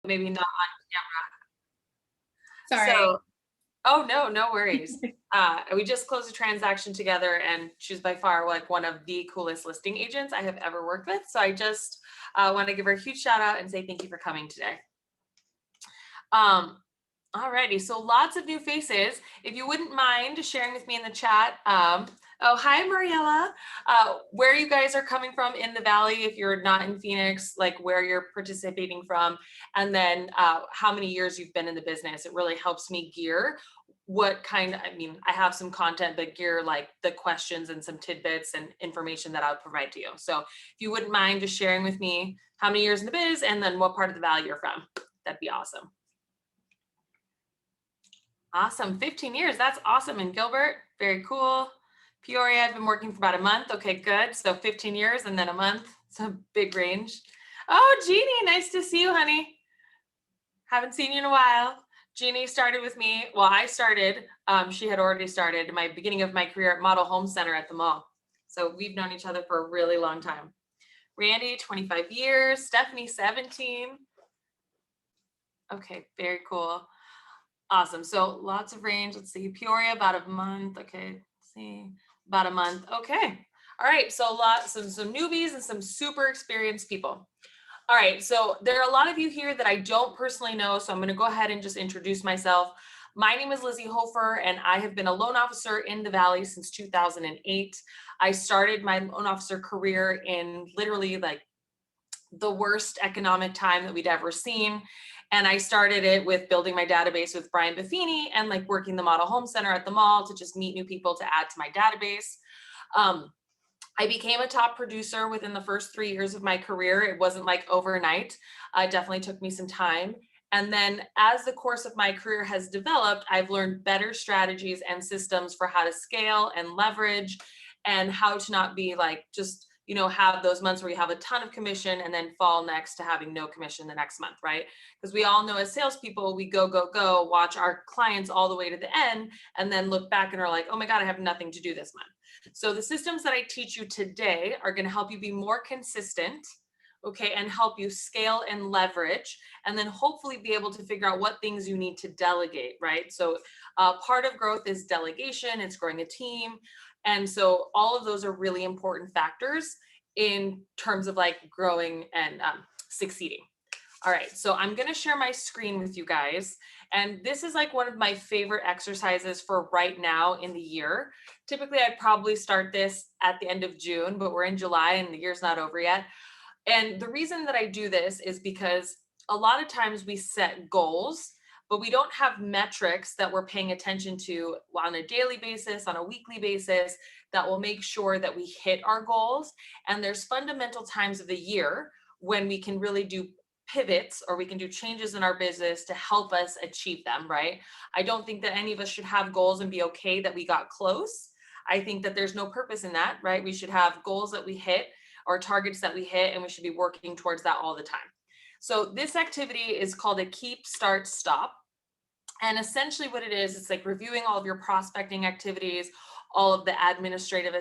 maybe not on camera. Sorry. So, oh no, no worries. We just closed a transaction together, and she's by far like one of the coolest listing agents I have ever worked with. So I just want to give her a huge shout out and say thank you for coming today. Alrighty, so lots of new faces. If you wouldn't mind sharing with me in the chat. Oh, hi, Mariella. Where you guys are coming from in the Valley, if you're not in Phoenix, like where you're participating from, and then how many years you've been in the business. It really helps me gear what kind, I mean, I have some content, but gear like the questions and some tidbits and information that I'll provide to you. So if you wouldn't mind just sharing with me how many years in the biz and then what part of the Valley you're from, that'd be awesome. Awesome, 15 years, that's awesome. And Gilbert, very cool. Peoria, I've been working for about a month. Okay, good. So 15 years and then a month. It's a big range. Oh, Jeannie, nice to see you, honey. Haven't seen you in a while. Jeannie started with me. Well, I started, she had already started my beginning of my career at Model Home Center at the mall. So we've known each other for a really long time. Randy, 25 years. Stephanie, 17. Okay, very cool. Awesome. So lots of range. Let's see. Peoria, about a month. Okay. Let's see. About a month. Okay. All right. So some newbies and some super experienced people. All right. So there are a lot of you here that I don't personally know. So I'm going to go ahead and just introduce myself. My name is Lizy Hoeffer, and I have been a loan officer in the Valley since 2008. I started my loan officer career in literally like the worst economic time that we'd ever seen. And I started it with building my database with Brian Buffini and like working the Model Home Center at the mall to just meet new people to add to my database. I became a top producer within the first 3 years of my career. It wasn't like overnight. It definitely took me some time. And then as the course of my career has developed, I've learned better strategies and systems for how to scale and leverage and how to not be like just, you know, have those months where you have a ton of commission and then fall next to having no commission the next month, right? Because we all know as salespeople, we go, go, go, watch our clients all the way to the end, and then look back and are like, oh my God, I have nothing to do this month. So the systems that I teach you today are going to help you be more consistent, okay, and help you scale and leverage, and then hopefully be able to figure out what things you need to delegate, right? So part of growth is delegation, it's growing a team. And so all of those are really important factors in terms of like growing and succeeding. All right, so I'm gonna share my screen with you guys. And this is like one of my favorite exercises for right now in the year. Typically, I'd probably start this at the end of June, but we're in July and the year's not over yet. And the reason that I do this is because a lot of times we set goals, but we don't have metrics that we're paying attention to on a daily basis, on a weekly basis, that will make sure that we hit our goals. And there's fundamental times of the year when we can really do pivots or we can do changes in our business to help us achieve them, right? I don't think that any of us should have goals and be okay that we got close. I think that there's no purpose in that, right? We should have goals that we hit or targets that we hit, and we should be working towards that all the time. So this activity is called a keep, start, stop. And essentially what it is, it's like reviewing all of your prospecting activities, all of the administrative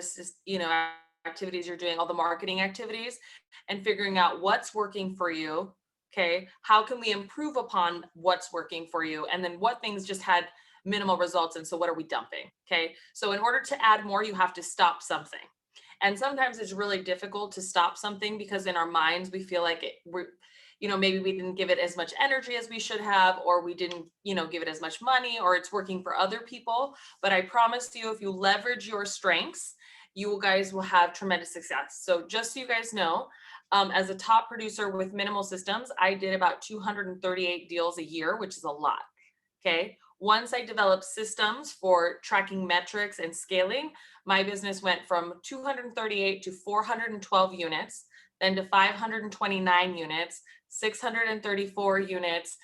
activities you're doing, all the marketing activities, and figuring out what's working for you. Okay, how can we improve upon what's working for you? And then what things just had minimal results, and so what are we dumping? Okay, so in order to add more, you have to stop something. And sometimes it's really difficult to stop something because in our minds we feel like maybe we didn't give it as much energy as we should have, or we didn't, give it as much money, or it's working for other people. But I promise you, if you leverage your strengths, you guys will have tremendous success. So just so you guys know, as a top producer with minimal systems, I did about 238 deals a year, which is a lot. Okay. Once I developed systems for tracking metrics and scaling, my business went from 238 to 412 units, then to 529 units, 634 units.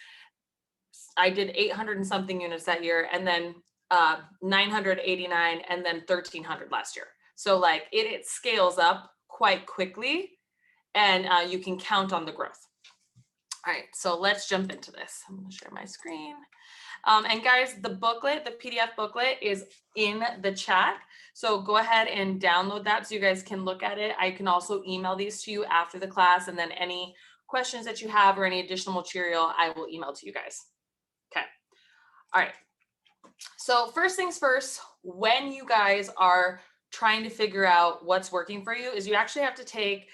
I did 800 and something units that year, and then 989, and then 1,300 last year. So like it scales up quite quickly, and you can count on the growth. All right, so let's jump into this. I'm gonna share my screen. And guys, the booklet, the PDF booklet is in the chat. So go ahead and download that so you guys can look at it. I can also email these to you after the class, and then any questions that you have or any additional material, I will email to you guys. Okay. All right. So first things first, when you guys are trying to figure out what's working for you, is you actually have to take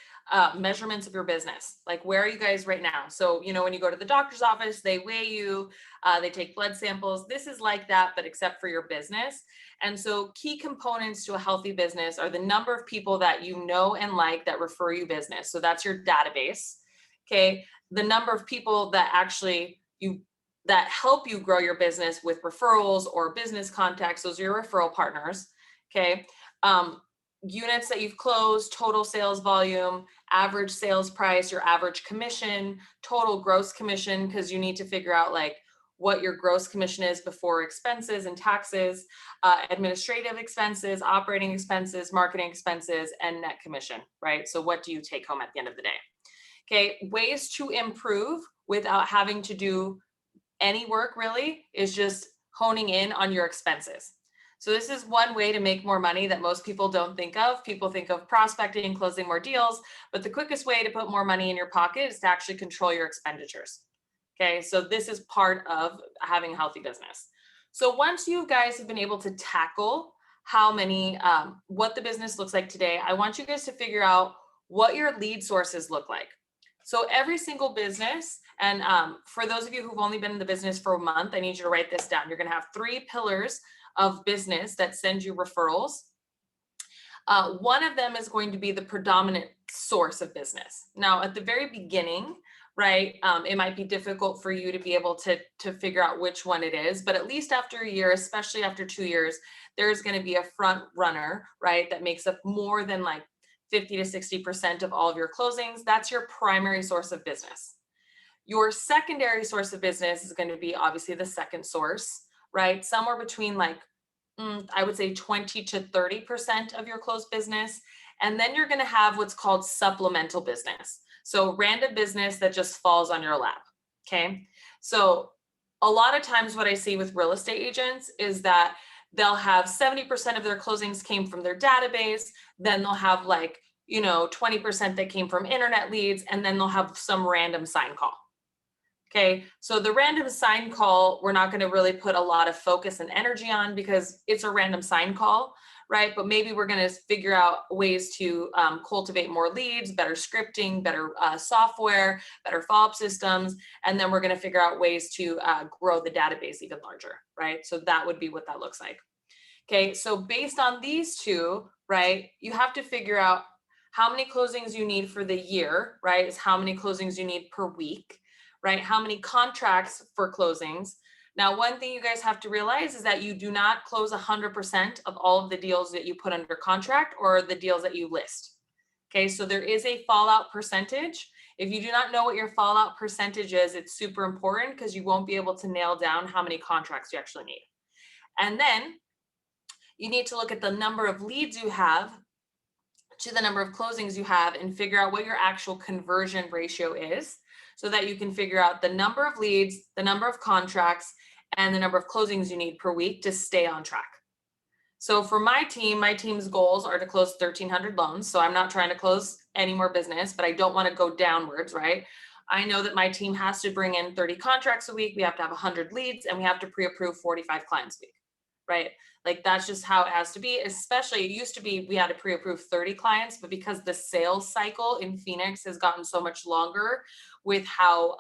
measurements of your business. Like, where are you guys right now? So, you know, when you go to the doctor's office, they weigh you, they take blood samples. This is like that, but except for your business. And so key components to a healthy business are the number of people that you know and like that refer you business. So that's your database. Okay. The number of people that actually that help you grow your business with referrals or business contacts. Those are your referral partners. Okay. Units that you've closed, total sales volume, average sales price, your average commission, total gross commission, because you need to figure out like what your gross commission is before expenses and taxes, administrative expenses, operating expenses, marketing expenses, and net commission, right? So what do you take home at the end of the day? Okay, ways to improve without having to do any work really is just honing in on your expenses. So this is one way to make more money that most people don't think of. People think of prospecting and closing more deals, but the quickest way to put more money in your pocket is to actually control your expenditures. Okay, so this is part of having a healthy business. So once you guys have been able to tackle how many, what the business looks like today, I want you guys to figure out what your lead sources look like. So every single business, and for those of you who've only been in the business for a month, I need you to write this down. You're going to have 3 pillars of business that send you referrals. One of them is going to be the predominant source of business. Now, at the very beginning, right, it might be difficult for you to be able to figure out which one it is, but at least after a year, especially after 2 years, there's going to be a front runner, right, that makes up more than like 50 to 60% of all of your closings. That's your primary source of business. Your secondary source of business is going to be obviously the second source, right? Somewhere between like, I would say 20 to 30% of your closed business. And then you're going to have what's called supplemental business. So random business that just falls on your lap. Okay. So a lot of times what I see with real estate agents is that they'll have 70% of their closings came from their database. Then they'll have like, 20% that came from internet leads, and then they'll have some random sign call. Okay, so the random sign call, we're not going to really put a lot of focus and energy on because it's a random sign call, right? But maybe we're going to figure out ways to cultivate more leads, better scripting, better software, better follow-up systems, and then we're going to figure out ways to grow the database even larger, right? So that would be what that looks like. Okay, so based on these two, right, you have to figure out how many closings you need for the year, right? Is how many closings you need per week, right? How many contracts for closings. Now, one thing you guys have to realize is that you do not close 100% of all of the deals that you put under contract or the deals that you list. Okay, so there is a fallout percentage. If you do not know what your fallout percentage is, it's super important because you won't be able to nail down how many contracts you actually need. And then you need to look at the number of leads you have to the number of closings you have and figure out what your actual conversion ratio is so that you can figure out the number of leads, the number of contracts, and the number of closings you need per week to stay on track. So for my team's goals are to close 1,300 loans. So I'm not trying to close any more business, but I don't want to go downwards, right? I know that my team has to bring in 30 contracts a week. We have to have 100 leads and we have to pre-approve 45 clients a week, right? Like that's just how it has to be, especially it used to be we had to pre-approve 30 clients, but because the sales cycle in Phoenix has gotten so much longer with how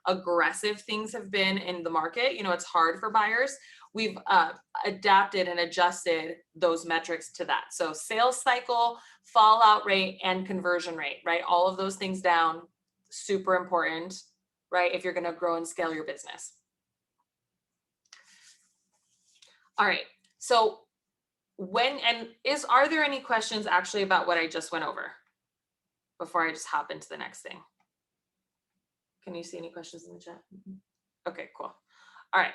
aggressive things have been in the market, it's hard for buyers. We've adapted and adjusted those metrics to that. So sales cycle, fallout rate, and conversion rate, right? All of those things down, super important, right? If you're going to grow and scale your business. All right. So are there any questions actually about what I just went over before I just hop into the next thing? Can you see any questions in the chat? Okay, cool. All right.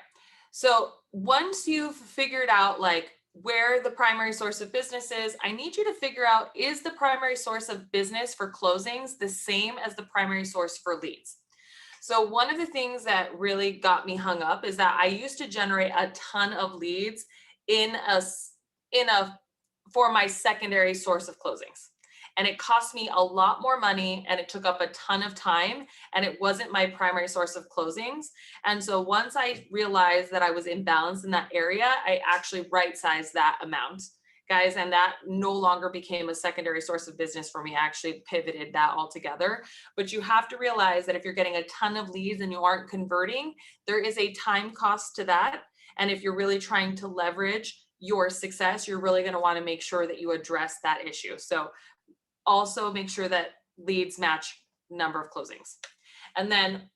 So once you've figured out like where the primary source of business is, I need you to figure out, is the primary source of business for closings the same as the primary source for leads? So one of the things that really got me hung up is that I used to generate a ton of leads for my secondary source of closings. and it cost me a lot more money and it took up a ton of time and it wasn't my primary source of closings. And so once I realized that I was imbalanced in that area, I actually right-sized that amount, guys, and that no longer became a secondary source of business for me. I actually pivoted that altogether. But you have to realize that if you're getting a ton of leads and you aren't converting, there is a time cost to that. And if you're really trying to leverage your success, you're really going to want to make sure that you address that issue. So also make sure that leads match number of closings. And then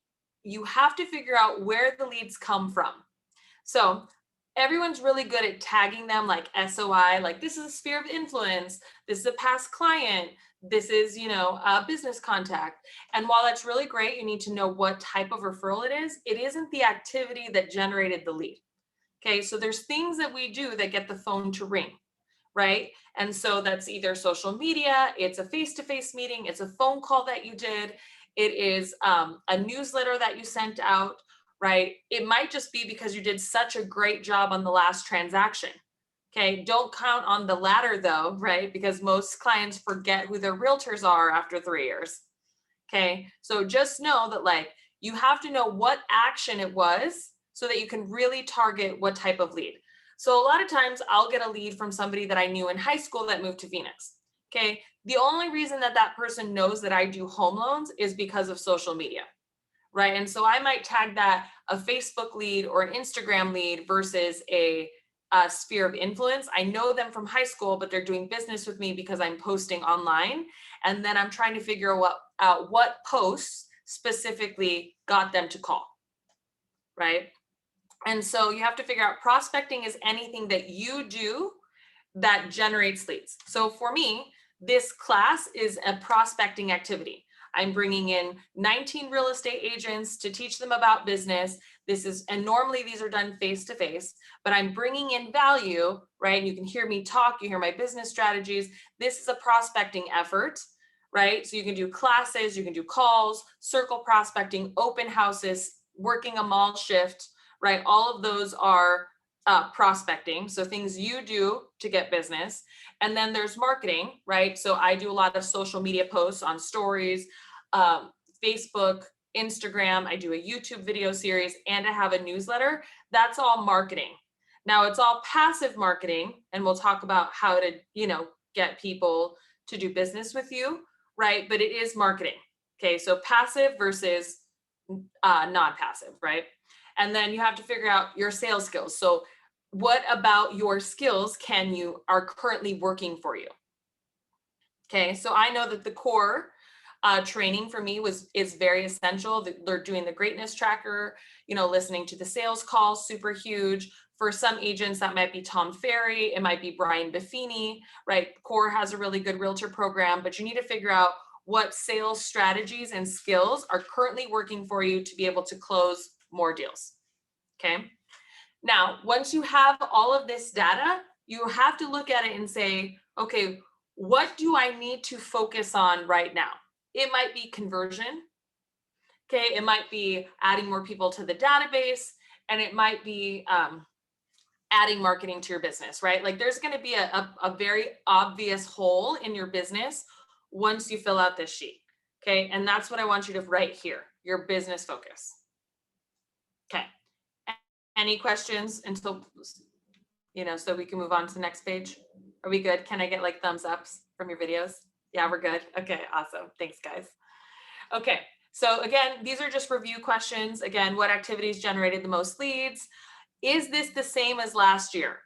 you have to figure out where the leads come from. So everyone's really good at tagging them like SOI, like this is a sphere of influence, this is a past client, this is, a business contact. And while that's really great, you need to know what type of referral it is. It isn't the activity that generated the lead. Okay, so there's things that we do that get the phone to ring, right? And so that's either social media, it's a face-to-face meeting, it's a phone call that you did, it is a newsletter that you sent out, right? It might just be because you did such a great job on the last transaction. Okay, don't count on the latter though, right? Because most clients forget who their realtors are after 3 years. Okay, so just know that you have to know what action it was so that you can really target what type of lead. So a lot of times I'll get a lead from somebody that I knew in high school that moved to Phoenix. Okay, the only reason that that person knows that I do home loans is because of social media, right? And so I might tag that a Facebook lead or an Instagram lead versus a sphere of influence. I know them from high school, but they're doing business with me because I'm posting online. And then I'm trying to figure out what posts specifically got them to call, right? And so you have to figure out prospecting is anything that you do that generates leads. So for me, this class is a prospecting activity. I'm bringing in 19 real estate agents to teach them about business. And normally these are done face-to-face, but I'm bringing in value, right? And you can hear me talk, you hear my business strategies. This is a prospecting effort, right? So you can do classes, you can do calls, circle prospecting, open houses, working a mall shift, right? All of those are prospecting. So things you do to get business. And then there's marketing, right? So I do a lot of social media posts on stories, Facebook, Instagram. I do a YouTube video series and I have a newsletter. That's all marketing. Now it's all passive marketing, and we'll talk about how to, get people to do business with you, right? But it is marketing. Okay, so passive versus non-passive, right? And then you have to figure out your sales skills. So what about your skills are currently working for you? Okay, so I know that the core training for me is very essential. They're doing the greatness tracker, listening to the sales calls, super huge. For some agents, that might be Tom Ferry, it might be Brian Buffini, right? Core has a really good realtor program, but you need to figure out what sales strategies and skills are currently working for you to be able to close more deals. Okay. Now, once you have all of this data, you have to look at it and say, okay, what do I need to focus on right now? It might be conversion. Okay. It might be adding more people to the database, and it might be adding marketing to your business, right? Like there's going to be a very obvious hole in your business once you fill out this sheet. Okay. And that's what I want you to write here, your business focus. Okay. Any questions until, so we can move on to the next page? Are we good? Can I get thumbs ups from your videos? Yeah, we're good. Okay, awesome. Thanks, guys. Okay, so again, these are just review questions. Again, what activities generated the most leads? Is this the same as last year?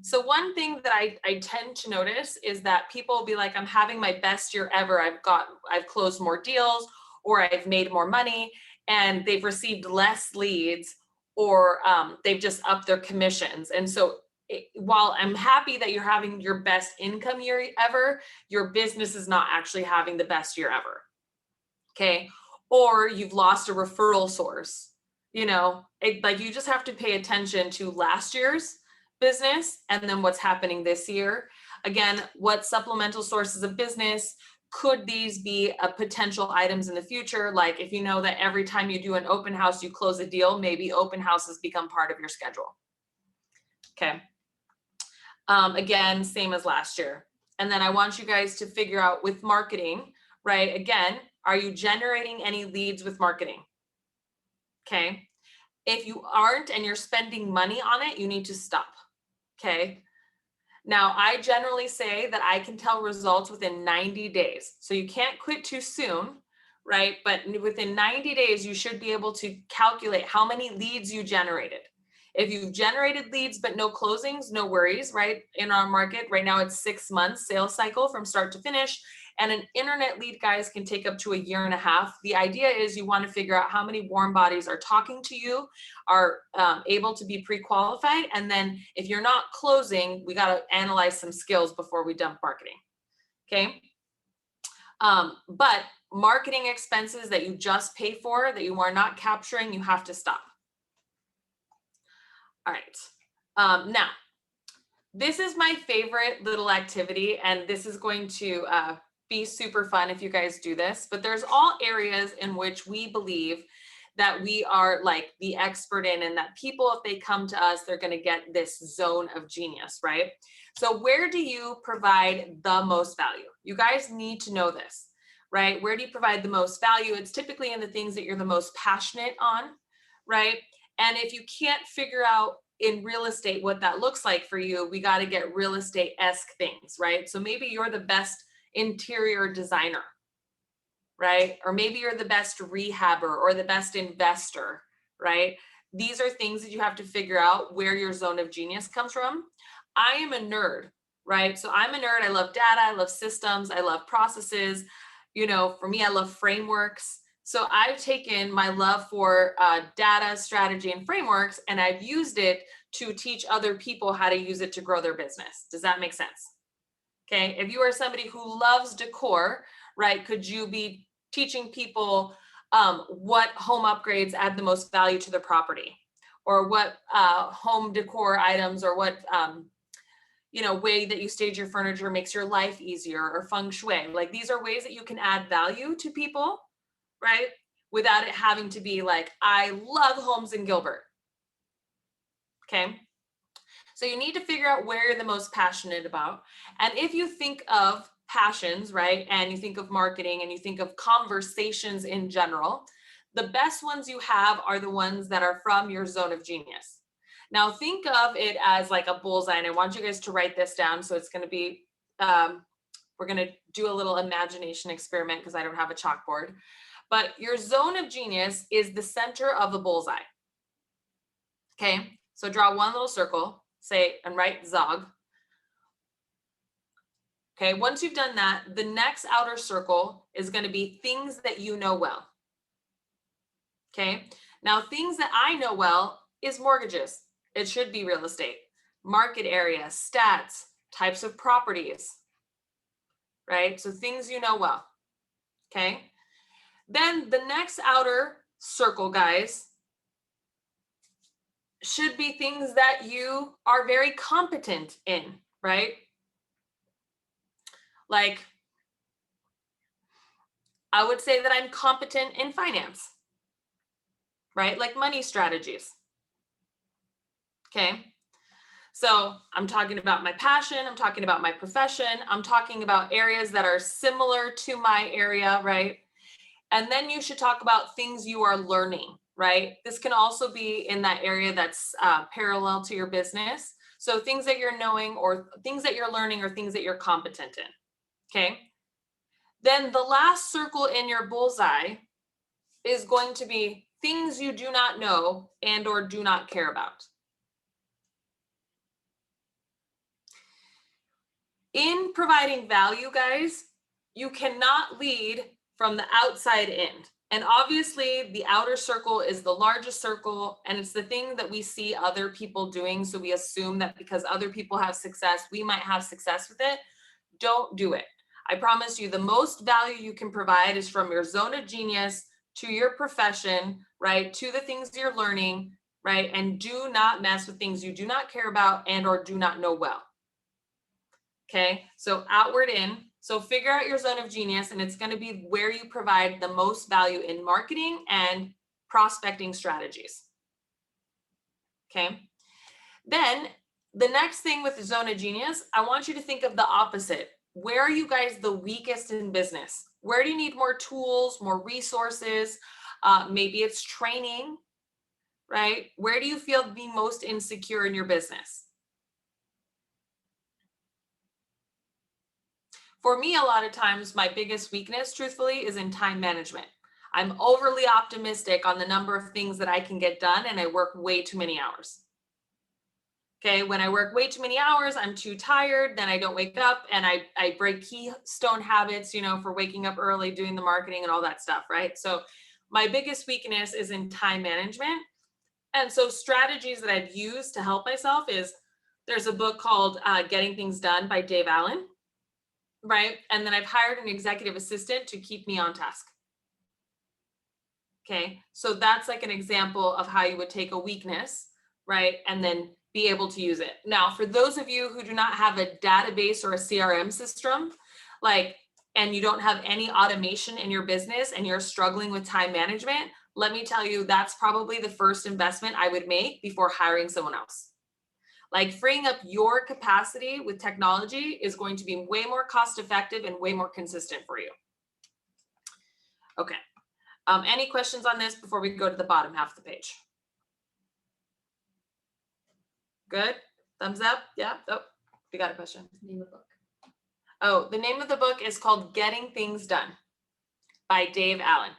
So one thing that I tend to notice is that people will be like, I'm having my best year ever. I've closed more deals, or I've made more money, and they've received less leads, or they've just upped their commissions. And so while I'm happy that you're having your best income year ever, your business is not actually having the best year ever. Okay. Or you've lost a referral source, you just have to pay attention to last year's business and then what's happening this year. Again, what supplemental sources of business could these be potential items in the future? Like if you know that every time you do an open house, you close a deal, maybe open houses become part of your schedule. Okay. Again, same as last year. And then I want you guys to figure out with marketing, right? Again, are you generating any leads with marketing? Okay. If you aren't and you're spending money on it, you need to stop. Okay. Now, I generally say that I can tell results within 90 days. So you can't quit too soon, right? But within 90 days, you should be able to calculate how many leads you generated. If you've generated leads but no closings, no worries, right? In our market right now, it's 6 months sales cycle from start to finish. And an internet lead, guys, can take up to a year and a half. The idea is you want to figure out how many warm bodies are talking to you, are able to be pre-qualified. And then if you're not closing, we got to analyze some skills before we dump marketing. Okay. But marketing expenses that you just pay for, that you are not capturing, you have to stop. All right. Now, this is my favorite little activity, and this is going to be super fun if you guys do this, but there's all areas in which we believe that we are like the expert in, and that people, if they come to us, they're going to get this zone of genius, right? So where do you provide the most value? You guys need to know this, right? Where do you provide the most value? It's typically in the things that you're the most passionate on, right? And if you can't figure out in real estate what that looks like for you, we got to get real estate-esque things, right? So maybe you're the best interior designer, right? Or maybe you're the best rehabber or the best investor, right? These are things that you have to figure out where your zone of genius comes from. I am a nerd, right? So I'm a nerd. I love data. I love systems. I love processes. You know, for me, I love frameworks. So I've taken my love for data, strategy, and frameworks, and I've used it to teach other people how to use it to grow their business. Does that make sense? Okay. If you are somebody who loves decor, right, could you be teaching people what home upgrades add the most value to the property, or what home decor items, or what way that you stage your furniture makes your life easier, or feng shui? Like, these are ways that you can add value to people, right, without it having to be like, I love homes in Gilbert. Okay. So you need to figure out where you're the most passionate about. And if you think of passions, right, and you think of marketing, and you think of conversations in general, the best ones you have are the ones that are from your zone of genius. Now think of it as like a bullseye, and I want you guys to write this down. So it's going to be, we're going to do a little imagination experiment because I don't have a chalkboard. But your zone of genius is the center of the bullseye. Okay, so draw one little circle, say, and write Zog. Okay, once you've done that, the next outer circle is going to be things that you know well. Okay, now things that I know well is mortgages. It should be real estate, market area, stats, types of properties, right? So things you know well. Okay, then the next outer circle, guys, should be things that you are very competent in, right? Like, I would say that I'm competent in finance, right? Like money strategies. Okay. So I'm talking about my passion. I'm talking about my profession. I'm talking about areas that are similar to my area, right? And then you should talk about things you are learning, right? This can also be in that area that's parallel to your business. So things that you're knowing, or things that you're learning, or things that you're competent in. Okay. Then the last circle in your bullseye is going to be things you do not know and or do not care about. In providing value, guys, you cannot lead from the outside in. And obviously the outer circle is the largest circle, and it's the thing that we see other people doing. So we assume that because other people have success, we might have success with it. Don't do it. I promise you, the most value you can provide is from your zone of genius to your profession, right? To the things you're learning, right? And do not mess with things you do not care about and or do not know well. Okay, so outward in. So figure out your zone of genius, and it's going to be where you provide the most value in marketing and prospecting strategies. Okay, then the next thing with the zone of genius, I want you to think of the opposite. where are you guys the weakest in business? Where do you need more tools, more resources? Maybe it's training, right? Where do you feel the most insecure in your business? For me, a lot of times, my biggest weakness, truthfully, is in time management. I'm overly optimistic on the number of things that I can get done, and I work way too many hours. Okay, when I work way too many hours, I'm too tired, then I don't wake up, and I break keystone habits, you know, for waking up early, doing the marketing and all that stuff, right? So my biggest weakness is in time management. And so strategies that I've used to help myself is, there's a book called Getting Things Done by Dave Allen, right? And then I've hired an executive assistant to keep me on task. Okay, so that's like an example of how you would take a weakness, right? And then be able to use it. Now, for those of you who do not have a database or a CRM system, like, and you don't have any automation in your business and you're struggling with time management, let me tell you, that's probably the first investment I would make before hiring someone else. Like, freeing up your capacity with technology is going to be way more cost effective and way more consistent for you. Okay. Any questions on this before we go to the bottom half of the page? Good. Thumbs up. Yeah. Oh, we got a question. Name of the book. Oh, the name of the book is called Getting Things Done by Dave Allen.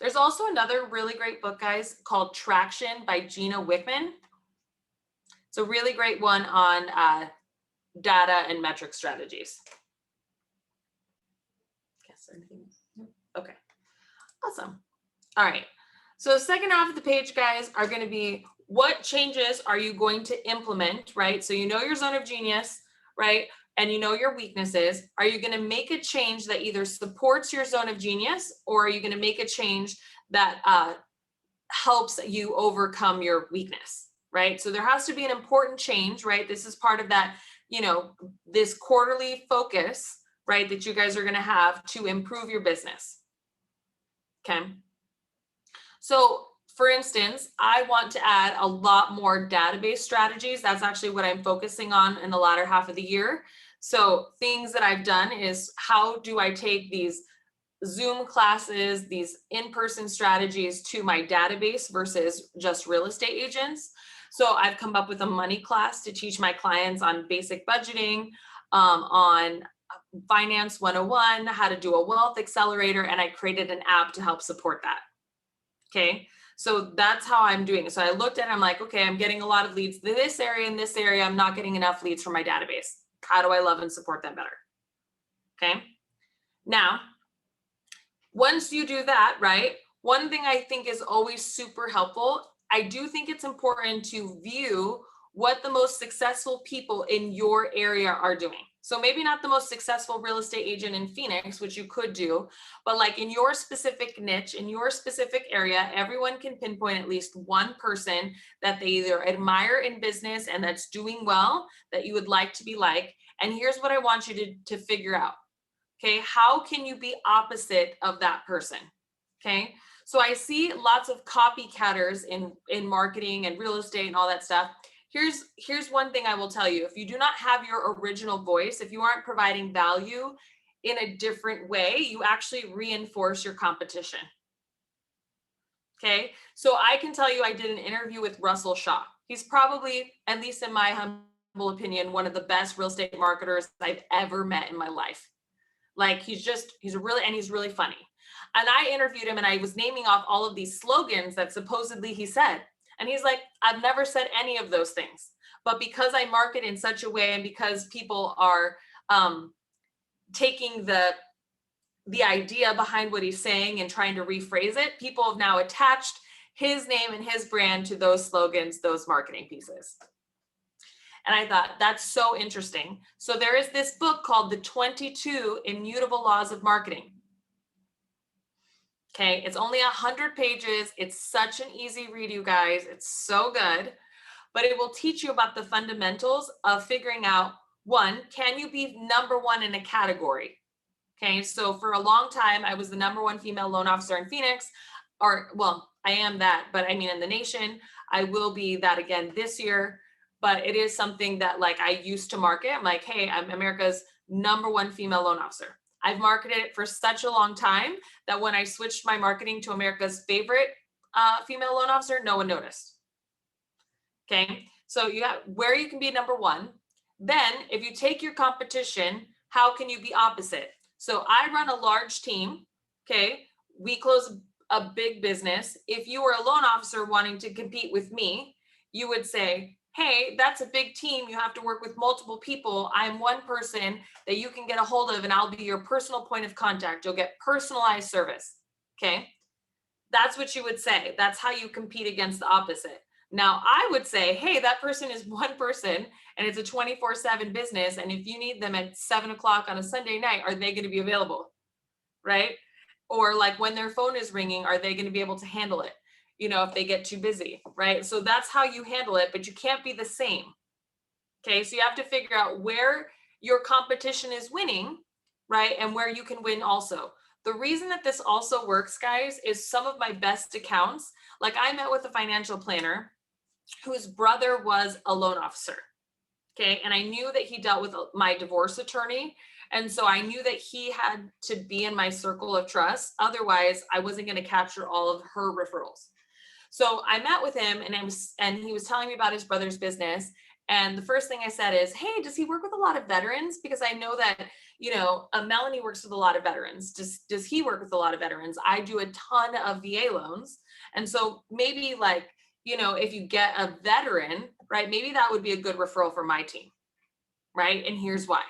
There's also another really great book, guys, called Traction by Gina Wickman. It's a really great one on data and metric strategies. Yes, anything? Okay, awesome. All right, so second half of the page, guys, are going to be, what changes are you going to implement, right? So you know your zone of genius, right? And you know your weaknesses. Are you going to make a change that either supports your zone of genius, or are you going to make a change that helps you overcome your weakness, right? So there has to be an important change, right? This is part of that, you know, this quarterly focus, right, that you guys are going to have to improve your business. Okay. So for instance, I want to add a lot more database strategies. That's actually what I'm focusing on in the latter half of the year. So things that I've done is, how do I take these Zoom classes, these in-person strategies to my database versus just real estate agents? So I've come up with a money class to teach my clients on basic budgeting, on finance 101, how to do a wealth accelerator, and I created an app to help support that. Okay, so that's how I'm doing it. So I looked at it, I'm like, okay, I'm getting a lot of leads in this area, I'm not getting enough leads from my database. How do I love and support them better? Okay, now, once you do that, right, one thing I think is always super helpful, I do think it's important to view what the most successful people in your area are doing. So maybe not the most successful real estate agent in Phoenix, which you could do, but like in your specific niche, in your specific area, everyone can pinpoint at least one person that they either admire in business and that's doing well, that you would like to be like. And here's what I want you to figure out. Okay, how can you be opposite of that person? Okay, so I see lots of copycatters in marketing and real estate and all that stuff. Here's one thing I will tell you. If you do not have your original voice, if you aren't providing value in a different way, you actually reinforce your competition. Okay, so I can tell you, I did an interview with Russell Shaw. He's probably, at least in my humble opinion, one of the best real estate marketers I've ever met in my life. Like, he's really funny. And I interviewed him and I was naming off all of these slogans that supposedly he said. And he's like, I've never said any of those things. But because I market in such a way, and because people are taking the idea behind what he's saying and trying to rephrase it, people have now attached his name and his brand to those slogans, those marketing pieces. And I thought, that's so interesting. So there is this book called The 22 Immutable Laws of Marketing. Okay, it's only 100 pages. It's such an easy read, you guys. It's so good. But it will teach you about the fundamentals of figuring out, one, can you be number one in a category? Okay, so for a long time, I was the number one female loan officer in Phoenix, or, well, I am that, but I mean in the nation. I will be that again this year. but it is something that like I used to market. I'm like, hey, I'm America's #1 female loan officer. I've marketed it for such a long time that when I switched my marketing to America's favorite female loan officer, no one noticed. Okay, so you got where you can be #1. Then if you take your competition, how can you be opposite? So I run a large team. Okay, we close a big business. If you were a loan officer wanting to compete with me, you would say, hey, that's a big team. You have to work with multiple people. I'm one person that you can get a hold of, and I'll be your personal point of contact. You'll get personalized service. Okay, that's what you would say. That's how you compete against the opposite. Now, I would say, hey, that person is one person and it's a 24/7 business. And if you need them at 7 o'clock on a Sunday night, are they going to be available? Right? Or like when their phone is ringing, are they going to be able to handle it? You know, if they get too busy, right? So that's how you handle it, but you can't be the same. Okay. So you have to figure out where your competition is winning, right? And where you can win also. The reason that this also works, guys, is some of my best accounts. Like I met with a financial planner whose brother was a loan officer. Okay. And I knew that he dealt with my divorce attorney. And so I knew that he had to be in my circle of trust. Otherwise, I wasn't going to capture all of her referrals. So I met with him and he was telling me about his brother's business. And the first thing I said is, hey, does he work with a lot of veterans? Because I know that, you know, Melanie works with a lot of veterans. Does he work with a lot of veterans? I do a ton of VA loans. And so maybe like, you know, if you get a veteran, right, maybe that would be a good referral for my team, right? And here's why.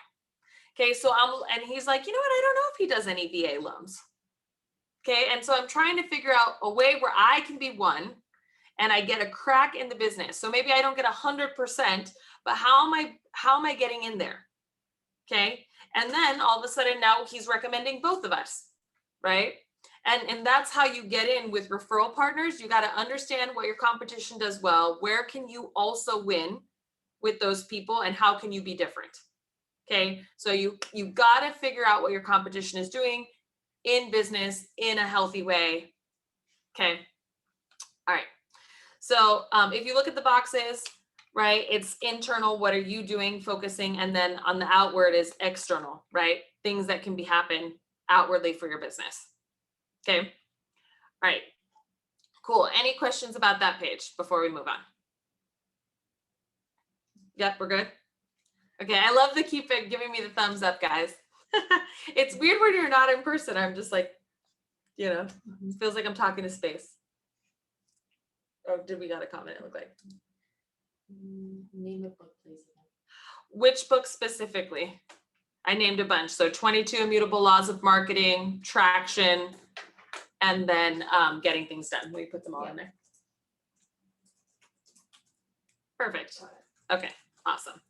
Okay, so and he's like, you know what, I don't know if he does any VA loans. Okay, and so I'm trying to figure out a way where I can be one and I get a crack in the business. So maybe I don't get 100%, but how am I getting in there? Okay, and then all of a sudden now he's recommending both of us, right? And that's how you get in with referral partners. You got to understand what your competition does well. Where can you also win with those people, and how can you be different? Okay, so you got to figure out what your competition is doing in business in a healthy way. Okay, all right. So if you look at the boxes, right, it's internal. What are you doing, focusing, and then on the outward is external, right? Things that can be happen outwardly for your business. Okay, all right, cool. Any questions about that page before we move on? Yep, we're good. Okay, I love the keep it giving me the thumbs up, guys. It's weird when you're not in person. I'm just like, you know, it feels like I'm talking to space. Oh, did we got a comment? It looked like. Name a book, please. Which book specifically? I named a bunch. So 22 Immutable Laws of Marketing, Traction, and then Getting Things Done. We put them all in there. Perfect. Okay, awesome.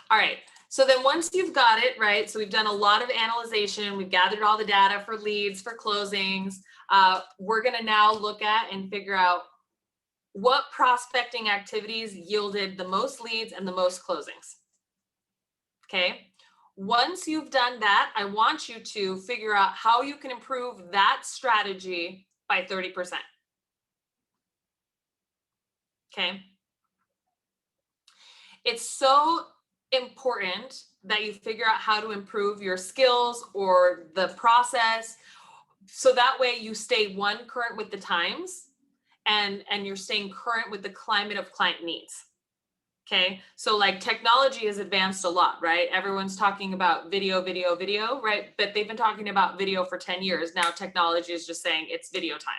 All right. So then once you've got it, right, so we've done a lot of analyzation, we've gathered all the data for leads, for closings. We're going to now look at and figure out what prospecting activities yielded the most leads and the most closings. Okay. Once you've done that, I want you to figure out how you can improve that strategy by 30%. Okay. It's so important that you figure out how to improve your skills or the process. So that way you stay current with the times and you're staying current with the climate of client needs. Okay. So like technology has advanced a lot, right? Everyone's talking about video, right? But they've been talking about video for 10 years. Now technology is just saying it's video time.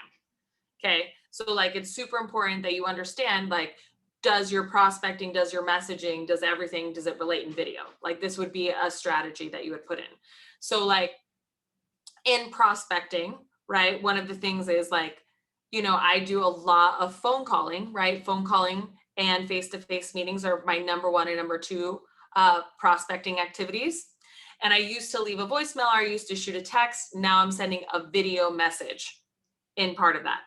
Okay. So like, it's super important that you understand, like, does your prospecting, does your messaging, does everything, does it relate in video? Like this would be a strategy that you would put in. So like in prospecting, right? One of the things is like, you know, I do a lot of phone calling, right? Phone calling and face-to-face meetings are my #1 and #2 prospecting activities. And I used to leave a voicemail, I used to shoot a text. Now I'm sending a video message in part of that.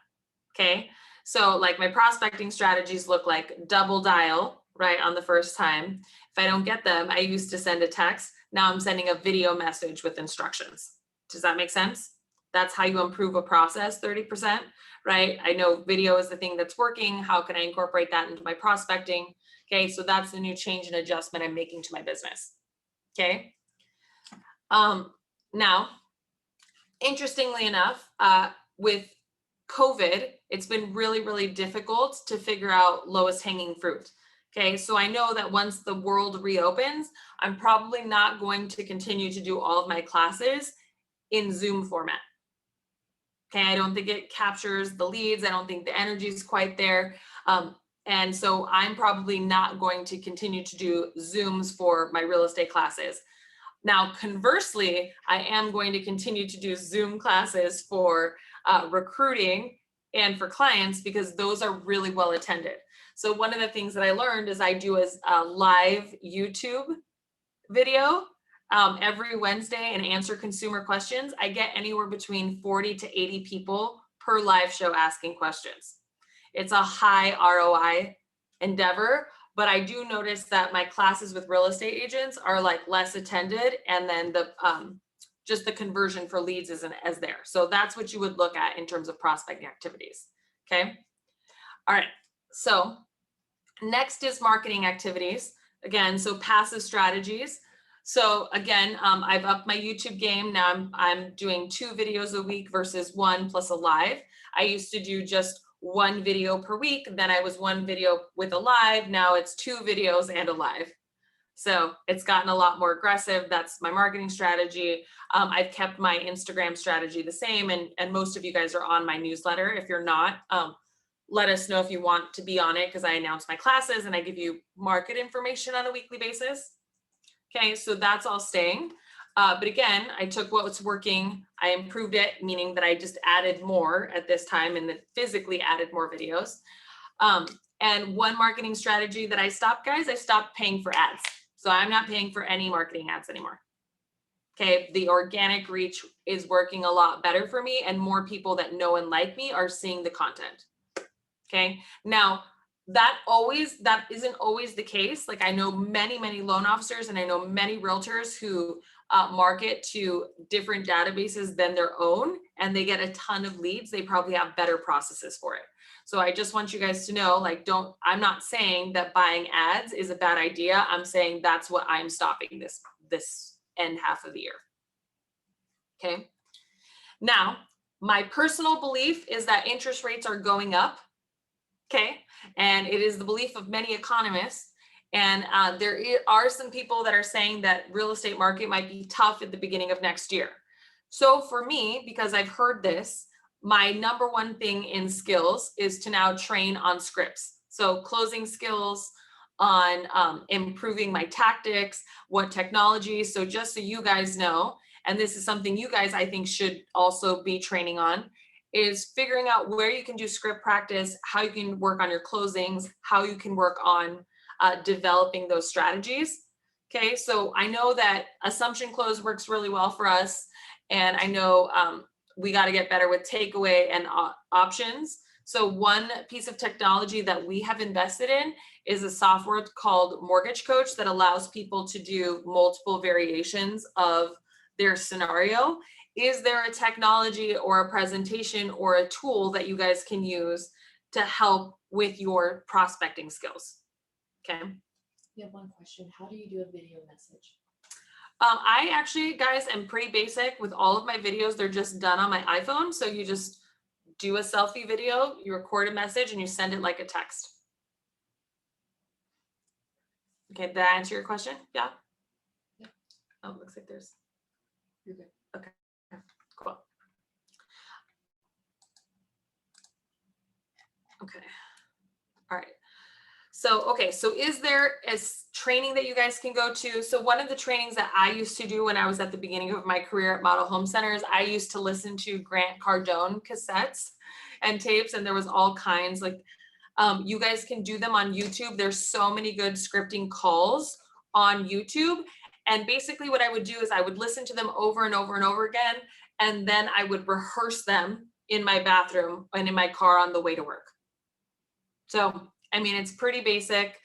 Okay. So like my prospecting strategies look like double dial, right, on the first time. If I don't get them, I used to send a text. Now I'm sending a video message with instructions. Does that make sense? That's how you improve a process 30%, right? I know video is the thing that's working. How can I incorporate that into my prospecting? Okay, so that's the new change and adjustment I'm making to my business. Okay. Now, interestingly enough, with COVID, it's been really, really difficult to figure out lowest hanging fruit. Okay, so I know that once the world reopens, I'm probably not going to continue to do all of my classes in Zoom format. Okay, I don't think it captures the leads. I don't think the energy is quite there. And so I'm probably not going to continue to do Zooms for my real estate classes. Now, conversely, I am going to continue to do Zoom classes for recruiting and for clients because those are really well attended. So one of the things that I learned is I do a live YouTube video every Wednesday and answer consumer questions. I get anywhere between 40 to 80 people per live show asking questions. It's a high ROI endeavor, but I do notice that my classes with real estate agents are like less attended, and then the just the conversion for leads isn't as there. So that's what you would look at in terms of prospecting activities. Okay. All right. So next is marketing activities. Again, so passive strategies. So again, I've upped my YouTube game. Now I'm doing 2 videos a week versus 1 plus a live. I used to do just 1 video per week. Then I was 1 video with a live. Now it's 2 videos and a live. So it's gotten a lot more aggressive. That's my marketing strategy. I've kept my Instagram strategy the same, and most of you guys are on my newsletter. If you're not, let us know if you want to be on it, because I announce my classes and I give you market information on a weekly basis. Okay, so that's all staying. But again, I took what was working, I improved it, meaning that I just added more at this time and then physically added more videos. And one marketing strategy that I stopped, guys, I stopped paying for ads. So I'm not paying for any marketing ads anymore. Okay, the organic reach is working a lot better for me, and more people that know and like me are seeing the content. Okay, now that isn't always the case. Like I know many loan officers, and I know many realtors who market to different databases than their own, and they get a ton of leads. They probably have better processes for it. So I just want you guys to know, like, I'm not saying that buying ads is a bad idea. I'm saying that's what I'm stopping this end half of the year. Okay. Now, my personal belief is that interest rates are going up. Okay. And it is the belief of many economists. And there are some people that are saying that real estate market might be tough at the beginning of next year. So for me, because I've heard this, my number one thing in skills is to now train on scripts. So closing skills, on improving my tactics, what technology. So just so you guys know, and this is something you guys, I think, should also be training on, is figuring out where you can do script practice, how you can work on your closings, how you can work on developing those strategies. Okay, so I know that assumption close works really well for us. And I know we got to get better with takeaway and options. So one piece of technology that we have invested in is a software called Mortgage Coach that allows people to do multiple variations of their scenario. Is there a technology or a presentation or a tool that you guys can use to help with your prospecting skills? Okay. We have one question. How do you do a video message? I actually, guys, am pretty basic with all of my videos. They're just done on my iPhone. So you just do a selfie video, you record a message, and you send it like a text. Okay, did I answer your question? Yeah? Yeah. Oh, looks like there's. You're good. Okay, cool. Okay, all right. So, okay, so is there a training that you guys can go to? So one of the trainings that I used to do when I was at the beginning of my career at Model Home Centers, I used to listen to Grant Cardone cassettes and tapes, and there was all kinds, like, you guys can do them on YouTube. There's so many good scripting calls on YouTube. And basically what I would do is I would listen to them over and over and over again, and then I would rehearse them in my bathroom and in my car on the way to work. So, I mean, it's pretty basic.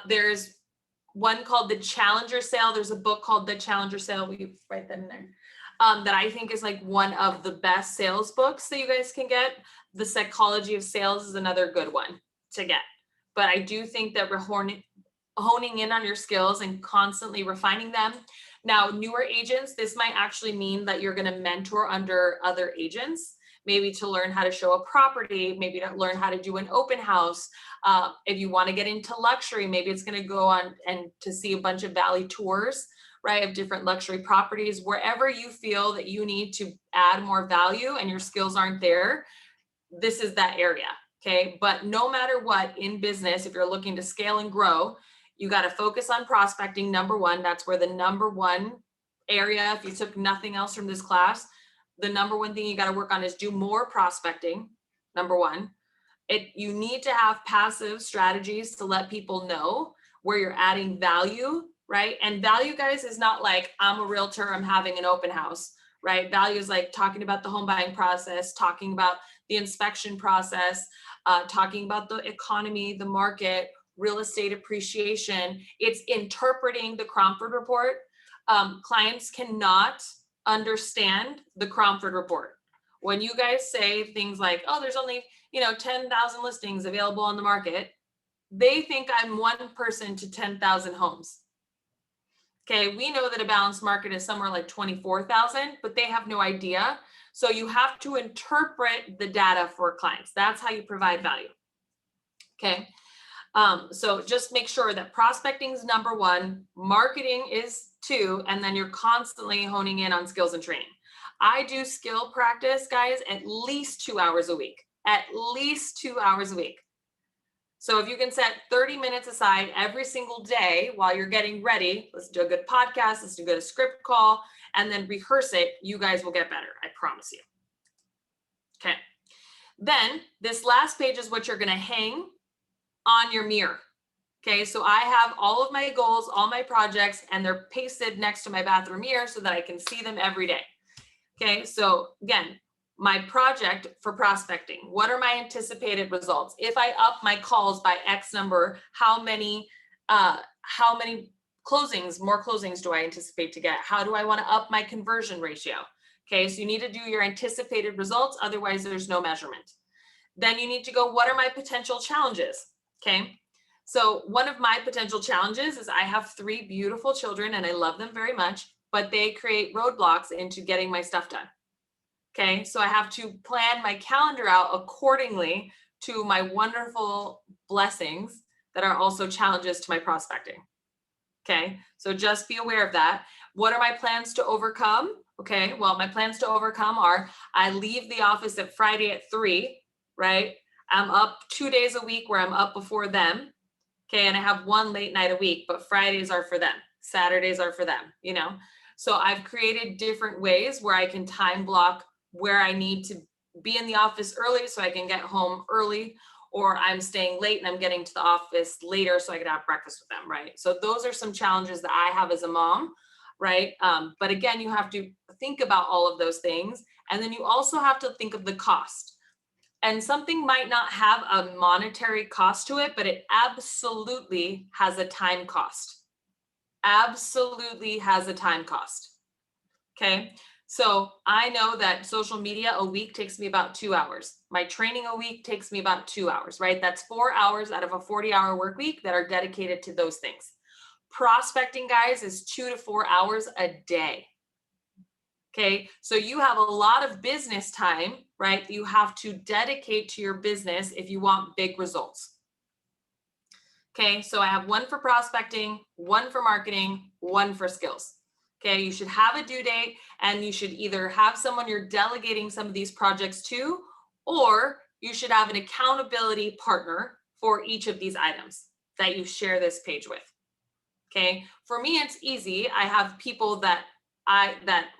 There's one called The Challenger Sale. There's a book called The Challenger Sale. We write that in there. that I think is like one of the best sales books that you guys can get. The Psychology of Sales is another good one to get. But I do think that we're honing in on your skills and constantly refining them. Now, newer agents, this might actually mean that you're going to mentor under other agents, maybe to learn how to show a property, maybe to learn how to do an open house. If you want to get into luxury, maybe it's going to go on and to see a bunch of Valley tours, right, of different luxury properties. Wherever you feel that you need to add more value and your skills aren't there, this is that area. Okay. But no matter what in business, if you're looking to scale and grow, you got to focus on prospecting. Number one, that's where the number one area, if you took nothing else from this class, the number one thing you got to work on is do more prospecting. Number one, you need to have passive strategies to let people know where you're adding value, right? And value, guys, is not like I'm a realtor, I'm having an open house, right? Value is like talking about the home buying process, talking about the inspection process, talking about the economy, the market, real estate appreciation. It's interpreting the Cromford report. Clients cannot understand the Cromford report. When you guys say things like, oh, there's only 10,000 listings available on the market, they think I'm one person to 10,000 homes. Okay, we know that a balanced market is somewhere like 24,000, but they have no idea. So you have to interpret the data for clients. That's how you provide value. Okay, so just make sure that prospecting is number one, marketing is two, and then you're constantly honing in on skills and training. I do skill practice, guys, at least 2 hours a week, at least 2 hours a week. So if you can set 30 minutes aside every single day while you're getting ready, let's do a good podcast, let's do a good script call, and then rehearse it, you guys will get better. I promise you. Okay. Then this last page is what you're going to hang on your mirror. Okay. So I have all of my goals, all my projects, and they're pasted next to my bathroom mirror so that I can see them every day. Okay. So again, my project for prospecting, what are my anticipated results? If I up my calls by X number, how many closings, more closings do I anticipate to get? How do I want to up my conversion ratio? Okay, so you need to do your anticipated results. Otherwise, there's no measurement. Then you need to go, what are my potential challenges? Okay, so one of my potential challenges is I have 3 beautiful children and I love them very much, but they create roadblocks into getting my stuff done. Okay, so I have to plan my calendar out accordingly to my wonderful blessings that are also challenges to my prospecting. Okay, so just be aware of that. What are my plans to overcome? Okay, well, my plans to overcome are I leave the office at Friday at 3, right? I'm up 2 days a week where I'm up before them. Okay, and I have 1 late night a week, but Fridays are for them. Saturdays are for them, So I've created different ways where I can time block where I need to be in the office early so I can get home early, or I'm staying late and I'm getting to the office later so I can have breakfast with them, right? So those are some challenges that I have as a mom, right? But again, you have to think about all of those things. And then you also have to think of the cost. And something might not have a monetary cost to it, but it absolutely has a time cost. Absolutely has a time cost. Okay. So I know that social media a week takes me about 2 hours. My training a week takes me about 2 hours, right? That's 4 hours out of a 40-hour work week that are dedicated to those things. Prospecting, guys, is 2 to 4 hours a day. Okay. So you have a lot of business time, right? You have to dedicate to your business if you want big results. Okay. So I have 1 for prospecting, 1 for marketing, 1 for skills. Okay, you should have a due date and you should either have someone you're delegating some of these projects to, or you should have an accountability partner for each of these items that you share this page with. Okay, for me, it's easy. I have people that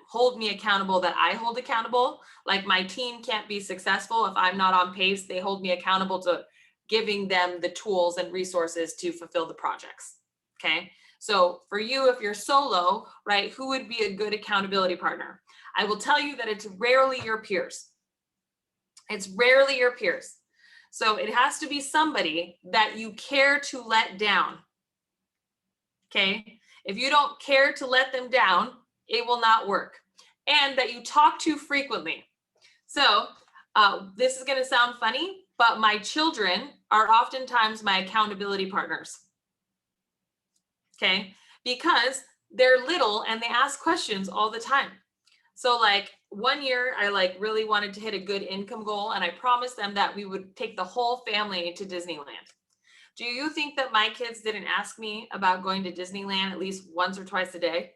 hold me accountable, that I hold accountable. Like my team can't be successful if I'm not on pace. They hold me accountable to giving them the tools and resources to fulfill the projects. Okay. So for you, if you're solo, right, who would be a good accountability partner? I will tell you that it's rarely your peers. It's rarely your peers. So it has to be somebody that you care to let down. Okay. If you don't care to let them down, it will not work. and that you talk to frequently. So this is going to sound funny, but my children are oftentimes my accountability partners. Okay, because they're little and they ask questions all the time. So like one year I like really wanted to hit a good income goal, and I promised them that we would take the whole family to Disneyland. Do you think that my kids didn't ask me about going to Disneyland at least once or twice a day?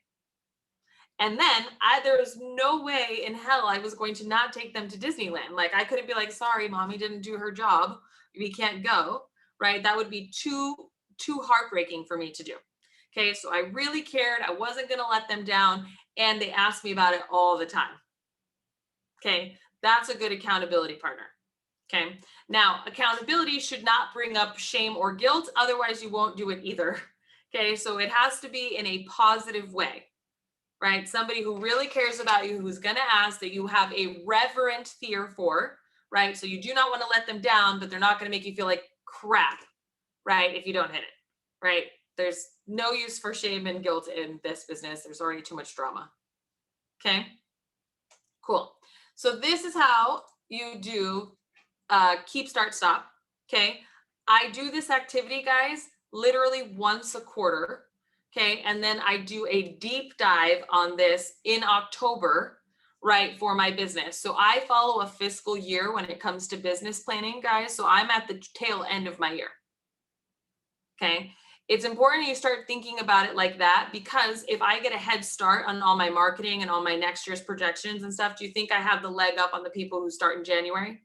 And then there was no way in hell I was going to not take them to Disneyland. Like I couldn't be like, sorry, mommy didn't do her job. We can't go, right? That would be too heartbreaking for me to do. Okay, so I really cared. I wasn't going to let them down, and they asked me about it all the time. Okay, that's a good accountability partner. Okay, now accountability should not bring up shame or guilt, otherwise you won't do it either. Okay, so it has to be in a positive way, right? Somebody who really cares about you, who's going to ask, that you have a reverent fear for, right? So you do not want to let them down, but they're not going to make you feel like crap, right? If you don't hit it, right? There's no use for shame and guilt in this business. There's already too much drama. Okay, cool. So this is how you do keep, start, stop. Okay, I do this activity, guys, literally once a quarter. Okay, and then I do a deep dive on this in October, right, for my business. So I follow a fiscal year when it comes to business planning, guys. So I'm at the tail end of my year. Okay, it's important you start thinking about it like that, because if I get a head start on all my marketing and all my next year's projections and stuff, do you think I have the leg up on the people who start in January?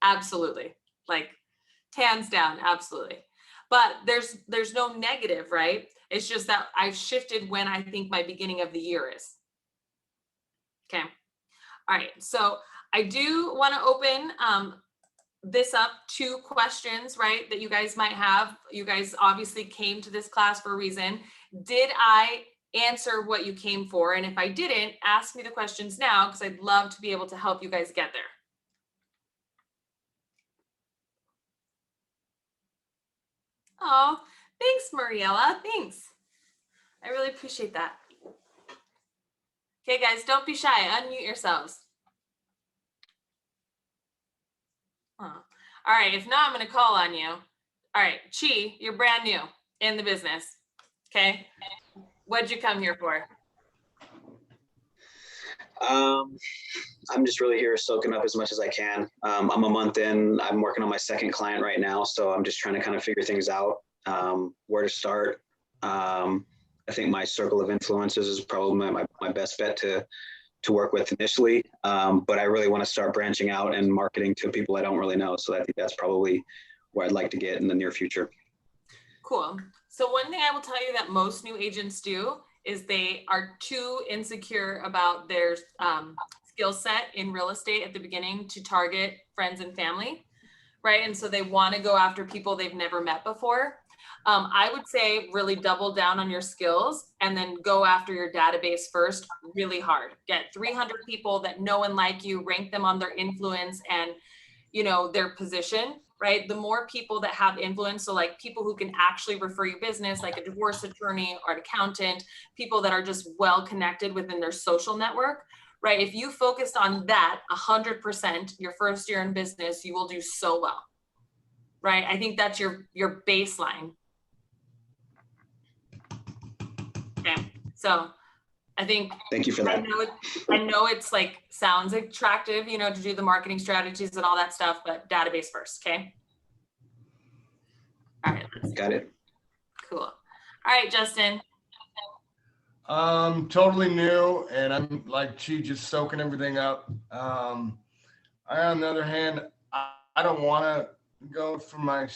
Absolutely. Like hands down, absolutely. But there's no negative, right? It's just that I've shifted when I think my beginning of the year is. Okay. All right. So I do want to open this up to questions, right, that you guys might have. You guys obviously came to this class for a reason. Did I answer what you came for? And if I didn't, ask me the questions now, because I'd love to be able to help you guys get there. Oh, thanks, Mariella. Thanks. I really appreciate that. Okay, guys, don't be shy. Unmute yourselves. Huh. All right, if not, I'm going to call on you. All right, Chi, you're brand new in the business. Okay, what'd you come here for? I'm just really here soaking up as much as I can. I'm a month in. I'm working on my second client right now, so I'm just trying to kind of figure things out, where to start. I think my circle of influences is probably my best bet to work with initially, but I really want to start branching out and marketing to people I don't really know. So I think that's probably where I'd like to get in the near future. Cool. So one thing I will tell you that most new agents do is they are too insecure about their skill set in real estate at the beginning to target friends and family, right? And so they want to go after people they've never met before. I would say really double down on your skills and then go after your database first really hard. Get 300 people that know and like you, rank them on their influence and, you know, their position, right? The more people that have influence, so like people who can actually refer you business, like a divorce attorney or an accountant, people that are just well connected within their social network, right? If you focused on that 100% your first year in business, you will do so well, right? I think that's your baseline. Okay, so I think, thank you for that. I know it's like sounds attractive, you know, to do the marketing strategies and all that stuff, but database first, okay? All right, got it. Cool. All right, Justin. Totally new, and I'm like Chi, just soaking everything up. I, on the other hand, I don't want to go for my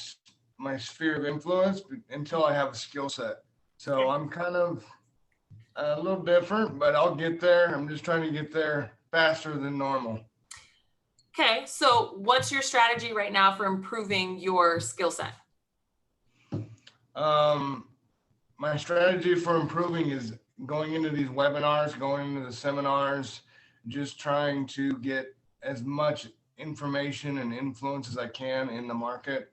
sphere of influence until I have a skill set. So I'm kind of a little different, but I'll get there. I'm just trying to get there faster than normal. Okay, so what's your strategy right now for improving your skill set? My strategy for improving is going into these webinars, going into the seminars, just trying to get as much information and influence as I can in the market.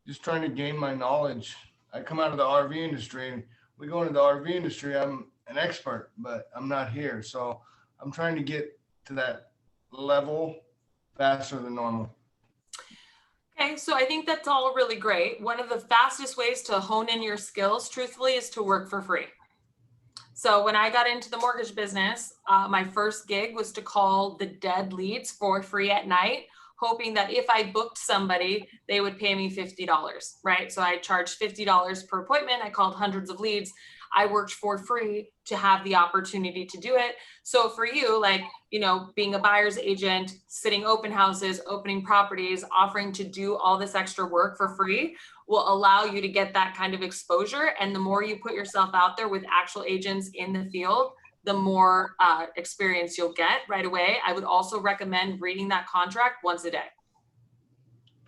Just trying to gain my knowledge. I come out of the RV industry, and we go into the RV industry, I'm an expert, but I'm not here. So I'm trying to get to that level faster than normal. Okay, so I think that's all really great. One of the fastest ways to hone in your skills, truthfully, is to work for free. So when I got into the mortgage business, my first gig was to call the dead leads for free at night, hoping that if I booked somebody, they would pay me $50, right? So I charged $50 per appointment. I called hundreds of leads. I worked for free to have the opportunity to do it. So for you, like, being a buyer's agent, sitting open houses, opening properties, offering to do all this extra work for free will allow you to get that kind of exposure. And the more you put yourself out there with actual agents in the field, the more experience you'll get right away. I would also recommend reading that contract once a day.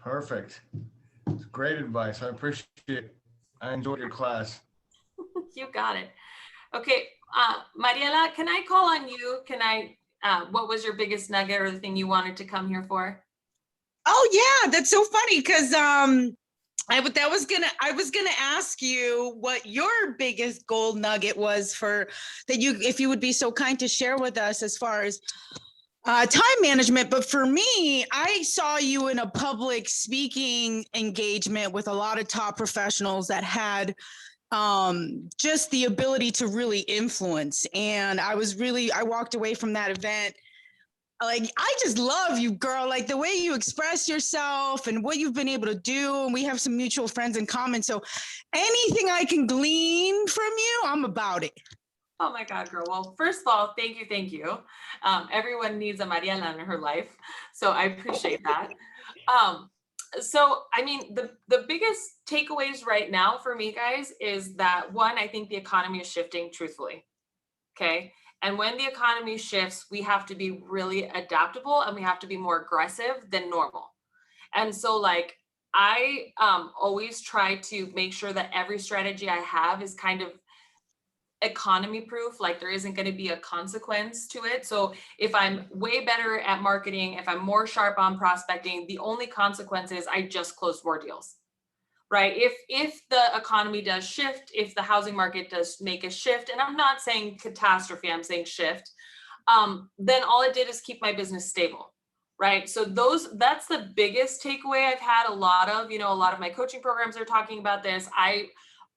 Perfect. It's great advice. I appreciate it. I enjoyed your class. You got it. Okay, Mariela, can I call on you? What was your biggest nugget or the thing you wanted to come here for? Oh yeah, that's so funny because I was gonna ask you what your biggest gold nugget was for that if you would be so kind to share with us as far as time management. But for me, I saw you in a public speaking engagement with a lot of top professionals that had just the ability to really influence. And I walked away from that event. Like, I just love you, girl. Like the way you express yourself and what you've been able to do. And we have some mutual friends in common. So anything I can glean from you, I'm about it. Oh my God, girl. Well, first of all, thank you. Thank you. Everyone needs a Mariela in her life. So I appreciate that. So, I mean, the biggest takeaways right now for me, guys, is that one, I think the economy is shifting, truthfully. Okay. And when the economy shifts, we have to be really adaptable and we have to be more aggressive than normal. And so, like, I always try to make sure that every strategy I have is kind of economy proof, like there isn't going to be a consequence to it. So if I'm way better at marketing, if I'm more sharp on prospecting, the only consequence is I just close more deals, right? If the economy does shift, if the housing market does make a shift, and I'm not saying catastrophe, I'm saying shift, then all it did is keep my business stable, right? So that's the biggest takeaway I've had. A lot of my coaching programs are talking about this. I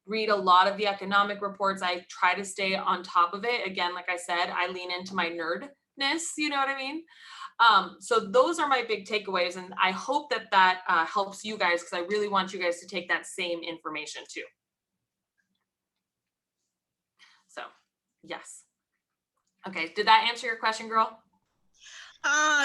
read a lot of the economic reports. I try to stay on top of it. Again, like I said, I lean into my nerdness, you know what I mean? So those are my big takeaways. And I hope that helps you guys, because I really want you guys to take that same information too. So yes. Okay, did that answer your question, girl?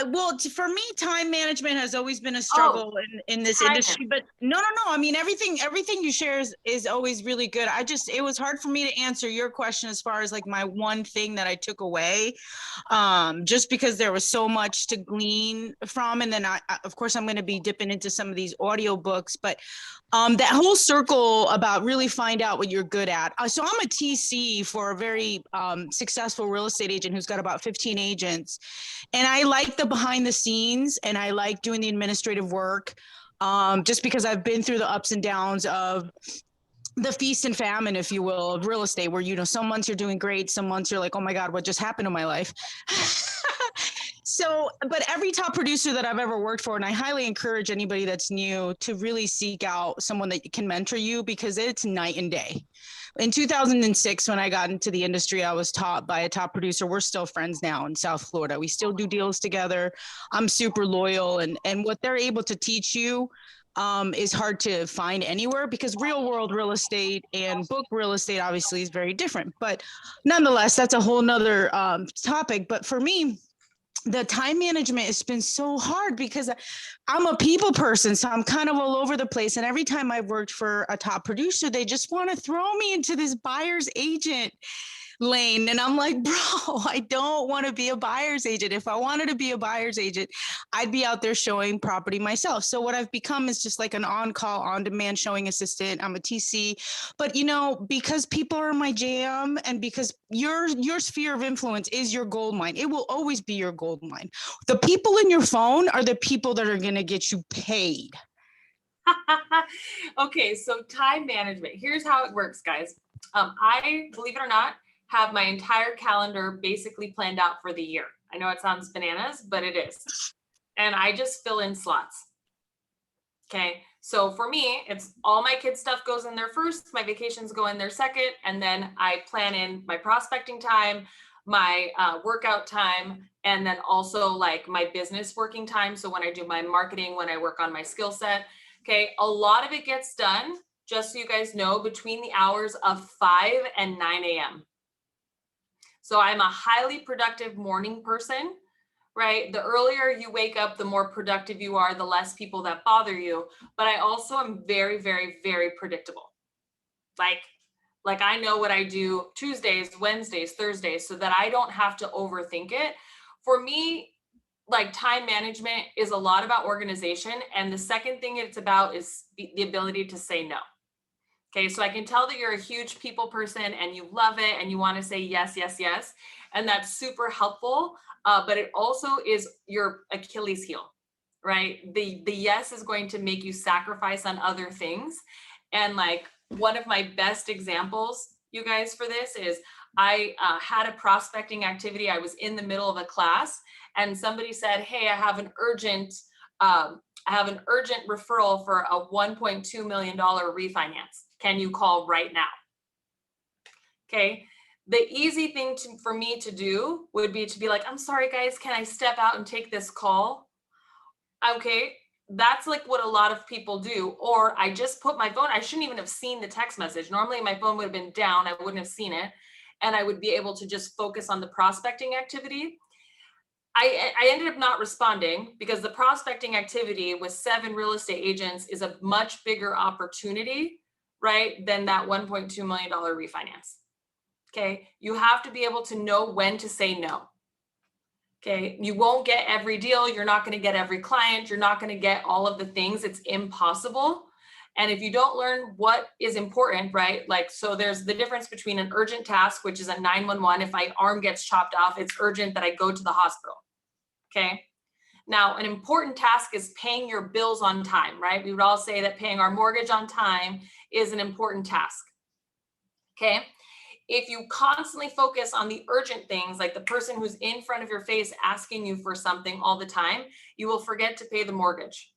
Well, for me, time management has always been a struggle in this industry, but no. I mean, everything you share is always really good. It was hard for me to answer your question as far as like my one thing that I took away, just because there was so much to glean from. And then of course, I'm going to be dipping into some of these audiobooks, but that whole circle about really find out what you're good at. So I'm a TC for a very successful real estate agent who's got about 15 agents. And I like the behind the scenes and I like doing the administrative work, just because I've been through the ups and downs of the feast and famine, if you will, of real estate, where, some months you're doing great. Some months you're like, oh my God, what just happened to my life? So, but every top producer that I've ever worked for, and I highly encourage anybody that's new to really seek out someone that can mentor you, because it's night and day. In 2006, when I got into the industry, I was taught by a top producer. We're still friends now in South Florida. We still do deals together. I'm super loyal, and what they're able to teach you is hard to find anywhere, because real world real estate and book real estate obviously is very different. But nonetheless, that's a whole nother topic. But for me, the time management has been so hard because I'm a people person. So I'm kind of all over the place. And every time I've worked for a top producer, they just want to throw me into this buyer's agent lane. And I'm like, bro, I don't want to be a buyer's agent. If I wanted to be a buyer's agent, I'd be out there showing property myself. So what I've become is just like an on-call, on-demand showing assistant. I'm a TC, but because people are my jam, and because your sphere of influence is your gold mine, it will always be your gold mine. The people in your phone are the people that are going to get you paid. Okay, so time management. Here's how it works, guys. I, believe it or not, have my entire calendar basically planned out for the year. I know it sounds bananas, but it is. And I just fill in slots. Okay, so for me, it's all my kids' stuff goes in there first, my vacations go in there second, and then I plan in my prospecting time, my workout time, and then also like my business working time. So when I do my marketing, when I work on my skill set, okay, a lot of it gets done, just so you guys know, between the hours of 5 and 9 a.m. So I'm a highly productive morning person, right? The earlier you wake up, the more productive you are, the less people that bother you. But I also am very, very, very predictable. Like I know what I do Tuesdays, Wednesdays, Thursdays, so that I don't have to overthink it. For me, like time management is a lot about organization. And the second thing it's about is the ability to say no. Okay, so I can tell that you're a huge people person and you love it and you want to say yes, yes, yes. And that's super helpful. But it also is your Achilles heel, right? The yes is going to make you sacrifice on other things. And like one of my best examples, you guys, for this is I had a prospecting activity. I was in the middle of a class and somebody said, hey, I have an urgent referral for a $1.2 million refinance. Can you call right now? Okay. The easy thing for me to do would be to be like, I'm sorry, guys, can I step out and take this call? Okay. That's like what a lot of people do. Or I just put my phone, I shouldn't even have seen the text message. Normally my phone would have been down. I wouldn't have seen it. And I would be able to just focus on the prospecting activity. I ended up not responding because the prospecting activity with 7 real estate agents is a much bigger opportunity, right, than that $1.2 million refinance. Okay, you have to be able to know when to say no. Okay, you won't get every deal. You're not going to get every client. You're not going to get all of the things. It's impossible. And if you don't learn what is important, right? Like, so there's the difference between an urgent task, which is a 911. If my arm gets chopped off, it's urgent that I go to the hospital. Okay. Now, an important task is paying your bills on time, right? We would all say that paying our mortgage on time is an important task. Okay. If you constantly focus on the urgent things, like the person who's in front of your face asking you for something all the time, you will forget to pay the mortgage.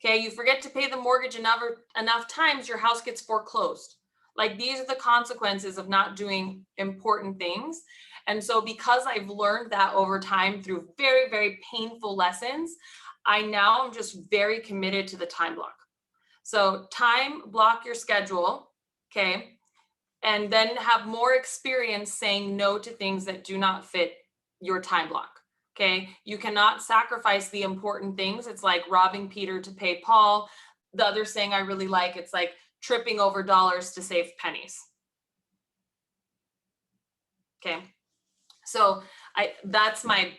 Okay. You forget to pay the mortgage enough times, your house gets foreclosed. Like these are the consequences of not doing important things. And so because I've learned that over time through very, very painful lessons, I now am just very committed to the time block. So time block your schedule, okay? And then have more experience saying no to things that do not fit your time block, okay? You cannot sacrifice the important things. It's like robbing Peter to pay Paul. The other saying I really like, it's like tripping over dollars to save pennies. Okay. So that's my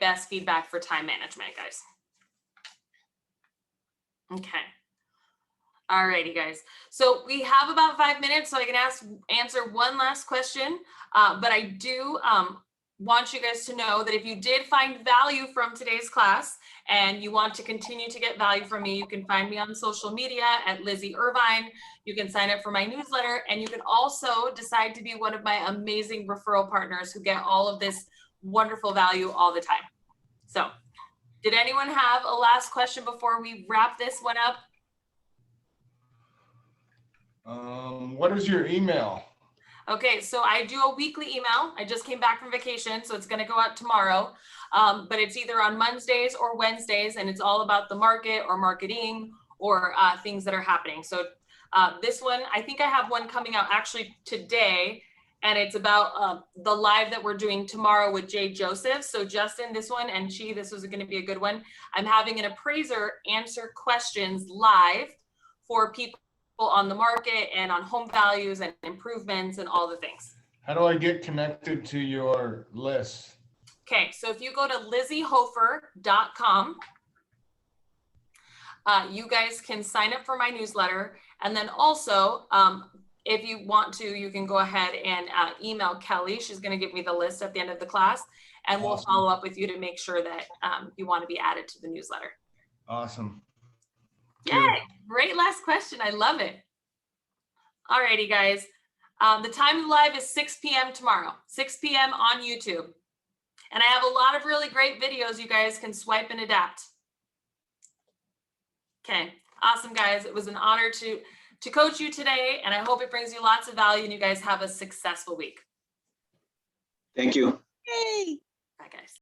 best feedback for time management, guys. Okay. All righty, guys. So we have about 5 minutes, so I can answer one last question. But I do want you guys to know that if you did find value from today's class and you want to continue to get value from me, you can find me on social media at Lizy Irvine. You can sign up for my newsletter, and you can also decide to be one of my amazing referral partners who get all of this wonderful value all the time. So did anyone have a last question before we wrap this one up? What is your email? Okay, so I do a weekly email. I just came back from vacation, so it's going to go out tomorrow. But it's either on Mondays or Wednesdays, and it's all about the market or marketing or things that are happening. So this one, I think I have one coming out actually today, and it's about the live that we're doing tomorrow with Jay Joseph. So Justin, this one, and this was going to be a good one. I'm having an appraiser answer questions live for people on the market and on home values and improvements and all the things. How do I get connected to your list? Okay, so if you go to lizyhoeffer.com, you guys can sign up for my newsletter. And then also, if you want to, you can go ahead and email Kelly. She's going to give me the list at the end of the class, and we'll follow up with you to make sure that you want to be added to the newsletter. Awesome. Yay, great last question. I love it. All righty, guys. The time of live is 6 p.m. tomorrow, 6 p.m. on YouTube. And I have a lot of really great videos you guys can swipe and adapt. Okay, awesome guys. It was an honor to coach you today, and I hope it brings you lots of value and you guys have a successful week. Thank you. Yay. Bye guys.